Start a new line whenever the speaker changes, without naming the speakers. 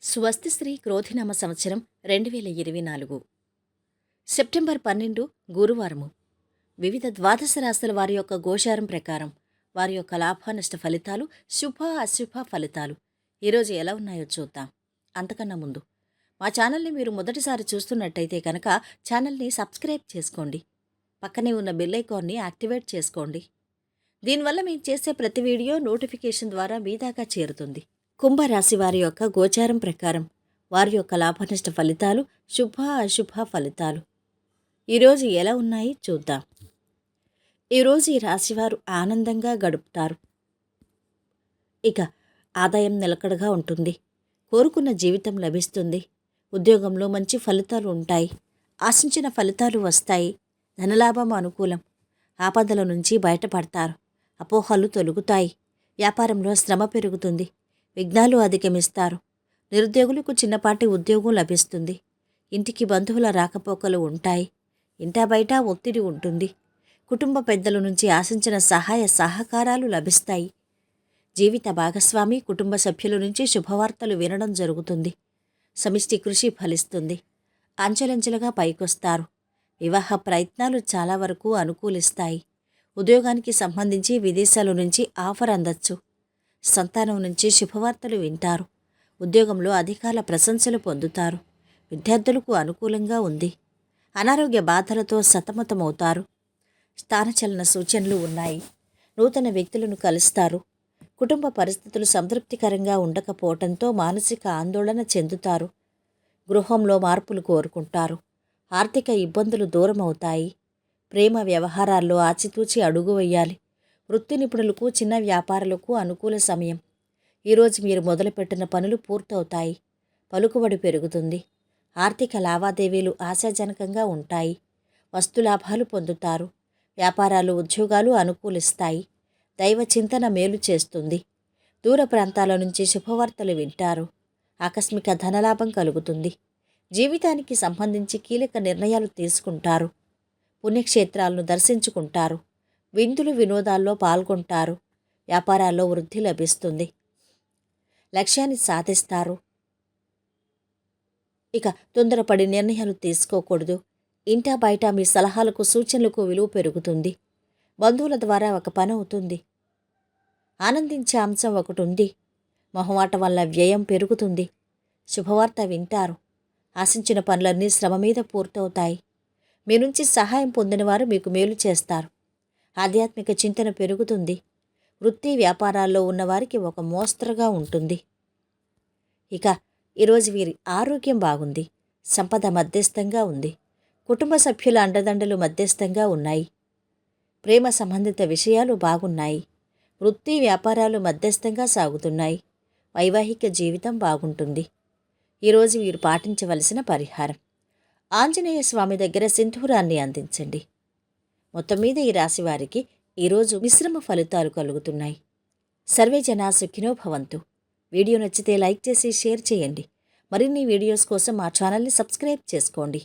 స్వస్తి శ్రీ క్రోధినామ సంవత్సరం 2024 సెప్టెంబర్ 12 గురువారము. వివిధ ద్వాదశ రాశుల వారి యొక్క గోచారం ప్రకారం వారి యొక్క లాభ నష్ట ఫలితాలు, శుభ అశుభ ఫలితాలు ఈరోజు ఎలా ఉన్నాయో చూద్దాం. అంతకన్నా ముందు మా ఛానల్ని మీరు మొదటిసారి చూస్తున్నట్టయితే కనుక ఛానల్ని సబ్స్క్రైబ్ చేసుకోండి. పక్కనే ఉన్న బెల్ ఐకాన్ని యాక్టివేట్ చేసుకోండి. దీనివల్ల మేము చేసే ప్రతి వీడియో నోటిఫికేషన్ ద్వారా మీ దాకా చేరుతుంది. కుంభరాశి వారి యొక్క గోచారం ప్రకారం వారి యొక్క లాభనష్ట ఫలితాలు, శుభ అశుభ ఫలితాలు ఈరోజు ఎలా ఉన్నాయి చూద్దాం. ఈరోజు ఈ రాశివారు ఆనందంగా గడుపుతారు. ఇక ఆదాయం నిలకడగా ఉంటుంది. కోరుకున్న జీవితం లభిస్తుంది. ఉద్యోగంలో మంచి ఫలితాలు ఉంటాయి. ఆశించిన ఫలితాలు వస్తాయి. ధనలాభం అనుకూలం. ఆపదల నుంచి బయటపడతారు. అపోహలు తొలగుతాయి. వ్యాపారంలో శ్రమ పెరుగుతుంది. విఘ్నాలు అధిగమిస్తారు. నిరుద్యోగులకు చిన్నపాటి ఉద్యోగం లభిస్తుంది. ఇంటికి బంధువుల రాకపోకలు ఉంటాయి. ఇంటా బయట ఒత్తిడి ఉంటుంది. కుటుంబ పెద్దల నుంచి ఆశించిన సహాయ సహకారాలు లభిస్తాయి. జీవిత భాగస్వామి, కుటుంబ సభ్యుల నుంచి శుభవార్తలు వినడం జరుగుతుంది. సమిష్టి కృషి ఫలిస్తుంది. అంచెలంచెలుగా పైకొస్తారు. వివాహ ప్రయత్నాలు చాలా వరకు అనుకూలిస్తాయి. ఉద్యోగానికి సంబంధించి విదేశాల నుంచి ఆఫర్ అందచ్చు. సంతానం నుంచి శుభవార్తలు వింటారు. ఉద్యోగంలో అధికారుల ప్రశంసలు పొందుతారు. విద్యార్థులకు అనుకూలంగా ఉంది. అనారోగ్య బాధలతో సతమతమవుతారు. స్థానచలన సూచనలు ఉన్నాయి. నూతన వ్యక్తులను కలుస్తారు. కుటుంబ పరిస్థితులు సంతృప్తికరంగా ఉండకపోవడంతో మానసిక ఆందోళన చెందుతారు. గృహంలో మార్పులు కోరుకుంటారు. ఆర్థిక ఇబ్బందులు దూరమవుతాయి. ప్రేమ వ్యవహారాల్లో ఆచితూచి అడుగు వేయాలి. వృత్తి నిపుణులకు, చిన్న వ్యాపారులకు అనుకూల సమయం. ఈరోజు మీరు మొదలుపెట్టిన పనులు పూర్తవుతాయి. పలుకుబడి పెరుగుతుంది. ఆర్థిక లావాదేవీలు ఆశాజనకంగా ఉంటాయి. వస్తులాభాలు పొందుతారు. వ్యాపారాలు, ఉద్యోగాలు అనుకూలిస్తాయి. దైవ చింతన మేలు చేస్తుంది. దూర ప్రాంతాల నుంచి శుభవార్తలు వింటారు. ఆకస్మిక ధనలాభం కలుగుతుంది. జీవితానికి సంబంధించి కీలక నిర్ణయాలు తీసుకుంటారు. పుణ్యక్షేత్రాలను దర్శించుకుంటారు. విందులు, వినోదాల్లో పాల్గొంటారు. వ్యాపారాల్లో వృద్ధి లభిస్తుంది. లక్ష్యాన్ని సాధిస్తారు. ఇక తొందరపడి నిర్ణయాలు తీసుకోకూడదు. ఇంటా బయట మీ సలహాలకు, సూచనలకు విలువ పెరుగుతుంది. బంధువుల ద్వారా ఒక పని అవుతుంది. ఆనందించే అంశం ఒకటి ఉంది. మొహమాట వల్ల వ్యయం పెరుగుతుంది. శుభవార్త వింటారు. ఆశించిన పనులన్నీ శ్రమ మీద పూర్తవుతాయి. మీ నుంచి సహాయం పొందినవారు మీకు మేలు చేస్తారు. ఆధ్యాత్మిక చింతన పెరుగుతుంది. వృత్తి వ్యాపారాల్లో ఉన్నవారికి ఒక మోస్తరుగా ఉంటుంది. ఇక ఈరోజు వీరి ఆరోగ్యం బాగుంది. సంపద మధ్యస్థంగా ఉంది. కుటుంబ సభ్యుల అండదండలు మధ్యస్థంగా ఉన్నాయి. ప్రేమ సంబంధిత విషయాలు బాగున్నాయి. వృత్తి వ్యాపారాలు మధ్యస్థంగా సాగుతున్నాయి. వైవాహిక జీవితం బాగుంటుంది. ఈరోజు వీరు పాటించవలసిన పరిహారం: ఆంజనేయ స్వామి దగ్గర సింధూరాన్ని అందించండి. మొత్తం మీద ఈ రాశి వారికి ఈరోజు మిశ్రమ ఫలితాలు కలుగుతున్నాయి. సర్వే జనా సుఖినో భవంతు. వీడియో నచ్చితే లైక్ చేసి షేర్ చేయండి. మరిన్ని వీడియోస్ కోసం మా ఛానల్ని సబ్స్క్రైబ్ చేసుకోండి.